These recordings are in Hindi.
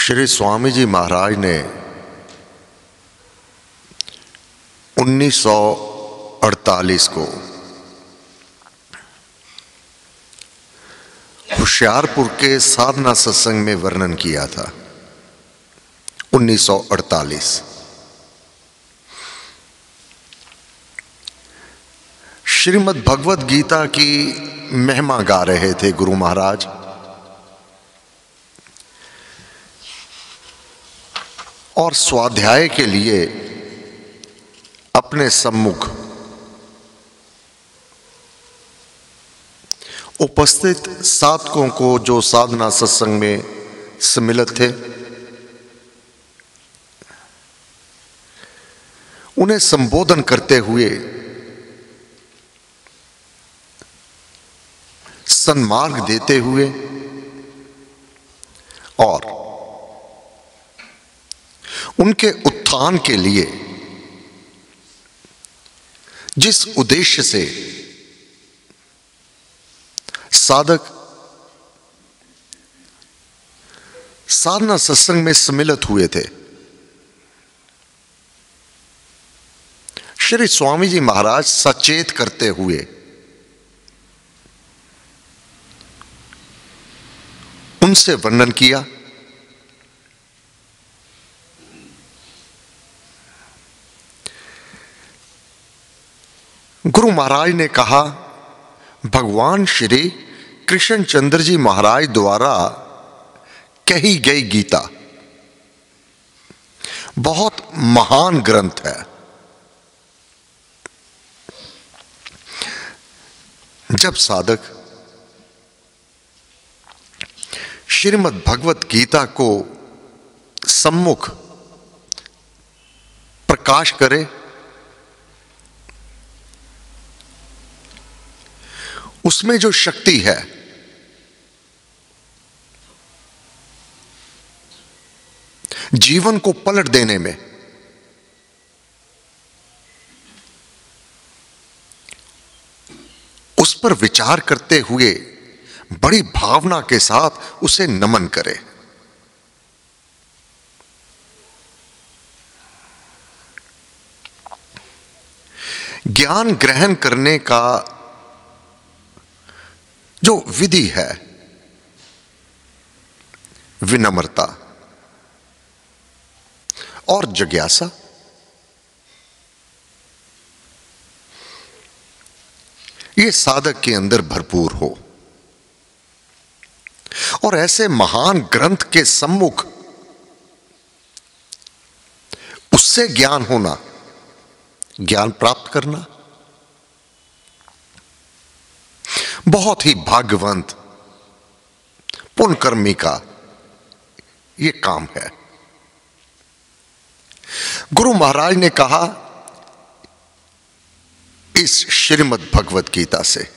श्री स्वामी जी महाराज ने 1948 को होशियारपुर के साधना सत्संग में वर्णन किया था। 1948 श्रीमद् भगवत गीता की महिमा गा रहे थे गुरु महाराज। और स्वाध्याय के लिए अपने सम्मुख उपस्थित साधकों को, जो साधना सत्संग में सम्मिलित थे, उन्हें संबोधन करते हुए सन्मार्ग देते हुए और उनके उत्थान के लिए जिस उद्देश्य से साधक साधना सत्संग में सम्मिलित हुए थे, श्री स्वामी जी महाराज सचेत करते हुए उनसे वर्णन किया। गुरु महाराज ने कहा, भगवान श्री कृष्ण चंद्र जी महाराज द्वारा कही गई गीता बहुत महान ग्रंथ है। जब साधक श्रीमद् भगवत गीता को सम्मुख प्रकाश करे, उसमें जो शक्ति है जीवन को पलट देने में, उस पर विचार करते हुए बड़ी भावना के साथ उसे नमन करे। ज्ञान ग्रहण करने का जो विधि है, विनम्रता और जिज्ञासा, ये साधक के अंदर भरपूर हो और ऐसे महान ग्रंथ के सम्मुख उससे ज्ञान होना, ज्ञान प्राप्त करना बहुत ही भाग्यवंत पुण्यकर्मी का यह काम है। गुरु महाराज ने कहा, इस श्रीमद् भगवत गीता से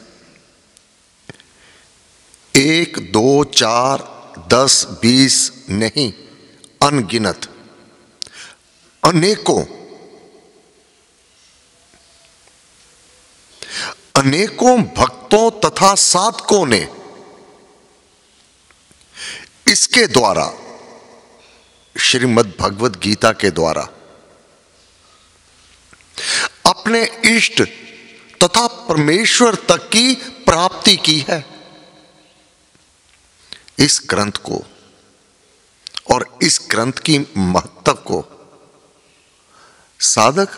1, 2, 4, 10, 20 नहीं, अनगिनत अनेकों भक्तों तथा साधकों ने इसके द्वारा, श्रीमद् भगवत गीता के द्वारा अपने इष्ट तथा परमेश्वर तक की प्राप्ति की है। इस ग्रंथ को और इस ग्रंथ की महत्व को साधक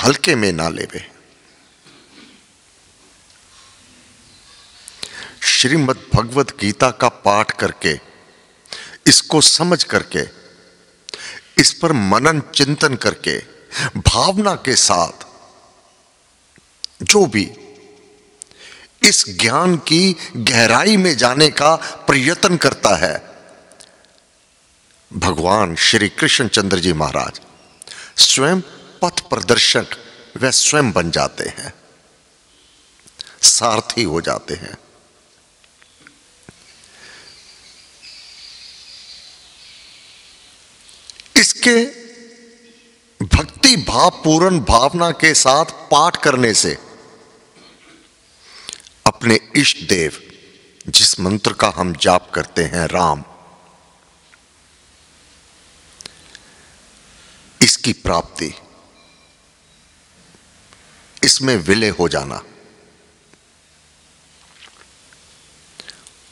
हल्के में ना लेवे। श्रीमद् भगवत गीता का पाठ करके, इसको समझ करके, इस पर मनन चिंतन करके, भावना के साथ जो भी इस ज्ञान की गहराई में जाने का प्रयत्न करता है, भगवान श्री कृष्ण चंद्र जी महाराज स्वयं पथ प्रदर्शक व स्वयं बन जाते हैं, सारथी हो जाते हैं। इसके भक्ति भाव पूर्ण भावना के साथ पाठ करने से अपने इष्ट देव, जिस मंत्र का हम जाप करते हैं, राम, इसकी प्राप्ति, इसमें विलय हो जाना,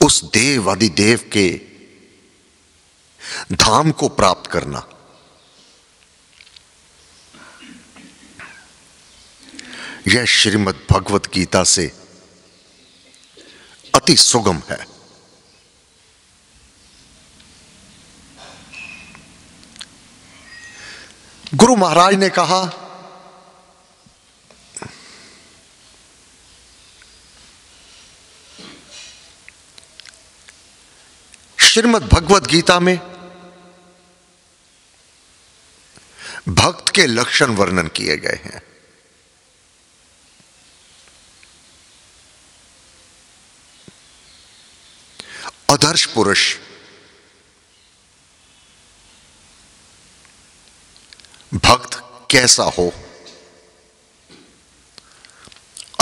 उस देव आदिदेव के धाम को प्राप्त करना, यह श्रीमद् भगवत गीता से अति सुगम है। गुरु महाराज ने कहा, श्रीमद् भगवत गीता में भक्त के लक्षण वर्णन किए गए हैं। आदर्श पुरुष भक्त कैसा हो?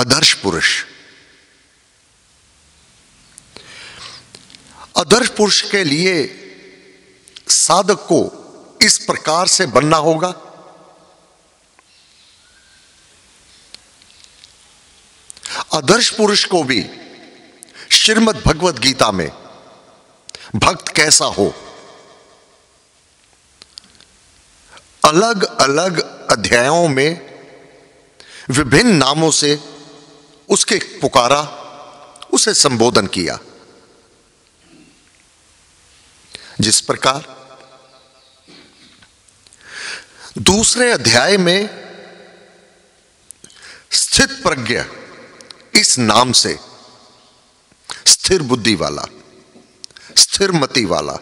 आदर्श पुरुष, आदर्श पुरुष के लिए साधक को इस प्रकार से बनना होगा। आदर्श पुरुष को भी श्रीमद् भगवत गीता में भक्त कैसा हो, अलग अलग अध्यायों में विभिन्न नामों से उसके पुकारा, उसे संबोधन किया। जिस प्रकार दूसरे अध्याय में स्थित प्रज्ञ इस नाम से स्थिर बुद्धि वाला, स्थिर मति वाला,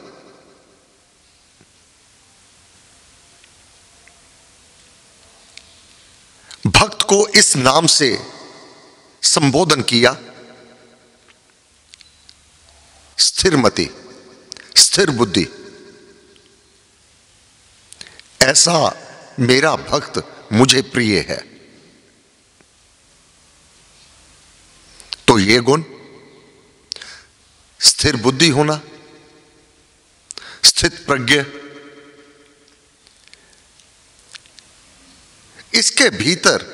भक्त को इस नाम से संबोधन किया। स्थिर मति, स्थिर बुद्धि, ऐसा मेरा भक्त मुझे प्रिय है। तो ये गुण, स्थिर बुद्धि होना, स्थित प्रज्ञ, इसके भीतर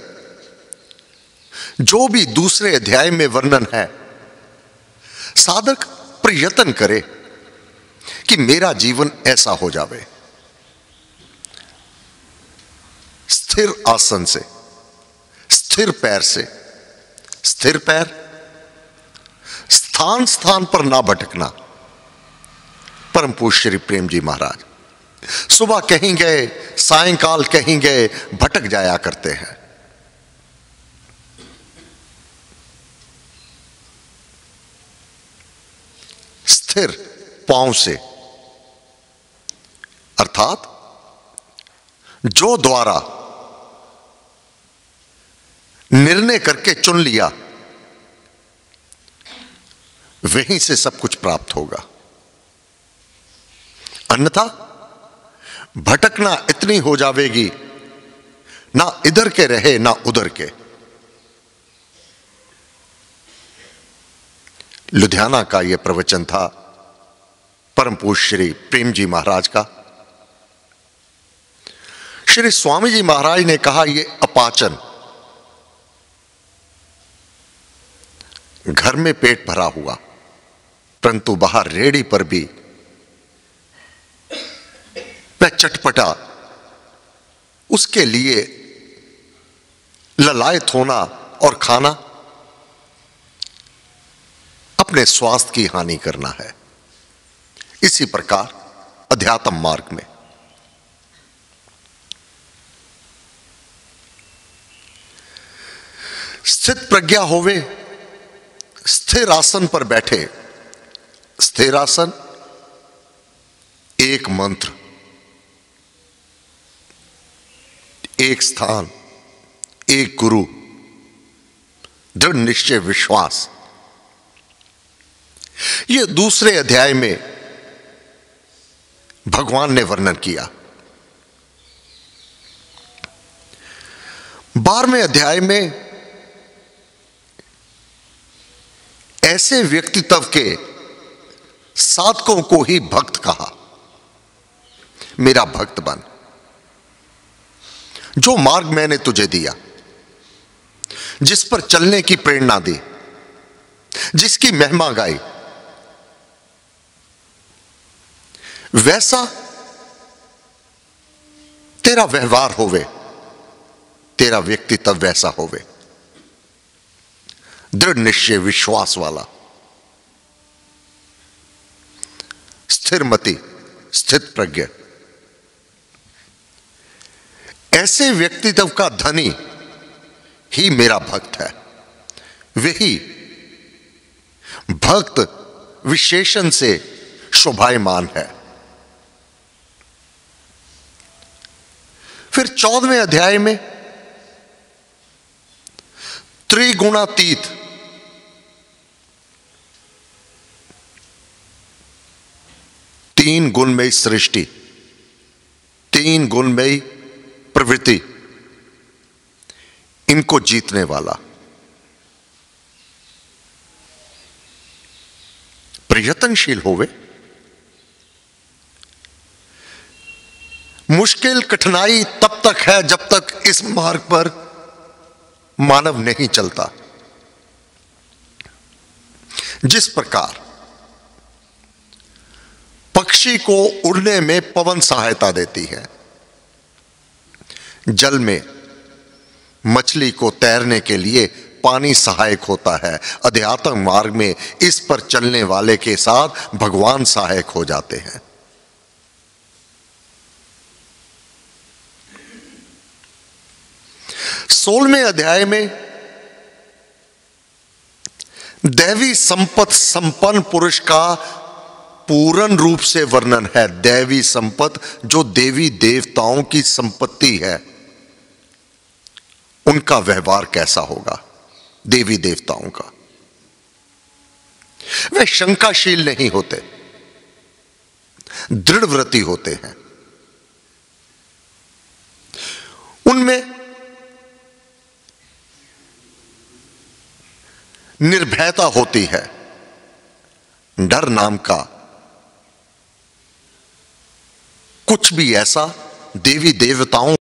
जो भी दूसरे अध्याय में वर्णन है, साधक प्रयत्न करे कि मेरा जीवन ऐसा हो जावे। स्थिर आसन से, स्थिर पैर से, स्थिर पैर, स्थान स्थान पर ना भटकना। परम पूज्य श्री प्रेम जी महाराज सुबह कहीं गए, सायंकाल कहीं गए, भटक जाया करते हैं। स्थिर पांव से, अर्थात जो द्वारा निर्णय करके चुन लिया, वहीं से सब कुछ प्राप्त होगा। अन्यथा भटकना इतनी हो जावेगी, ना इधर के रहे ना उधर के। लुधियाना का यह प्रवचन था परम पूज्य श्री प्रेम जी महाराज का। श्री स्वामी जी महाराज ने कहा, यह अपाचन, घर में पेट भरा हुआ परंतु बाहर रेहड़ी पर भी वह चटपटा, उसके लिए ललायत होना और खाना अपने स्वास्थ्य की हानि करना है। इसी प्रकार अध्यात्म मार्ग में स्थित प्रज्ञा होवे, स्थिर आसन पर बैठे। स्थिर आसन, एक मंत्र, एक स्थान, एक गुरु, दृढ़ निश्चय विश्वास। यह दूसरे अध्याय में भगवान ने वर्णन किया। 12वें अध्याय में ऐसे व्यक्तित्व के साधकों को ही भक्त कहा। मेरा भक्त बन। जो मार्ग मैंने तुझे दिया, जिस पर चलने की प्रेरणा दी, जिसकी महिमा गाई, वैसा तेरा व्यवहार होवे, तेरा व्यक्तित्व वैसा होवे, दृढ़ निश्चय विश्वास वाला, स्थिरमति, स्थित प्रज्ञ। ऐसे व्यक्तित्व का धनी ही मेरा भक्त है। वही भक्त विशेषण से शोभायमान है। फिर 14वें अध्याय में त्रिगुणातीत, तीन गुणमयी सृष्टि, तीन गुणमयी प्रवृत्ति, इनको जीतने वाला, प्रयत्नशील होवे, मुश्किल कठिनाई तब तक है जब तक इस मार्ग पर मानव नहीं चलता। जिस प्रकार पक्षी को उड़ने में पवन सहायता देती है, जल में मछली को तैरने के लिए पानी सहायक होता है, अध्यात्म मार्ग में इस पर चलने वाले के साथ भगवान सहायक हो जाते हैं। सोलहवें अध्याय में दैवी संपत्ति संपन्न पुरुष का पूर्ण रूप से वर्णन है। दैवी संपत्ति जो देवी देवताओं की संपत्ति है, उनका व्यवहार कैसा होगा। देवी देवताओं का वे शंकाशील नहीं होते, दृढ़व्रती होते हैं। उनमें निर्भयता होती है। डर नाम का कुछ भी ऐसा देवी देवताओं